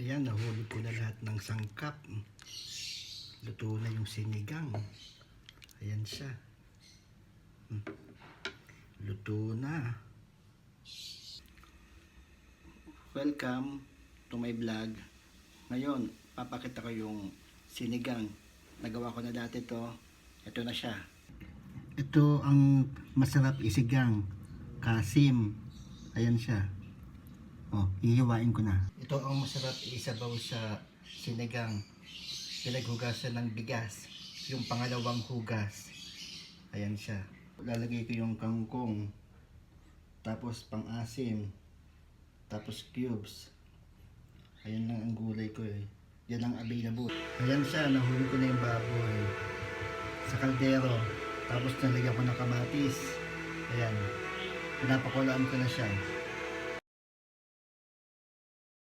Ayan, nahuli ko na lahat ng sangkap. Luto na yung sinigang. Ayan siya. Luto na. Welcome to my vlog. Ngayon, papakita ko yung sinigang. Nagawa ko na dati to. Ito na siya. Ito ang masarap isigang. Kasim. Ayan siya. Oh, ihiwain ko na. Ito ang masarap isabaw sa sinigang. Pinaghugasan ng bigas. Yung pangalawang hugas. Ayan siya. Lalagay ko yung kangkong. Tapos pang-asim. Tapos cubes. Ayan lang ang gulay ko eh. Yan ang available. Ayan siya. Nahuli ko na yung baboy. Sa kaldero. Tapos nalagyan ko ng kamatis. Ayan. Pinapakulaan ko na siya.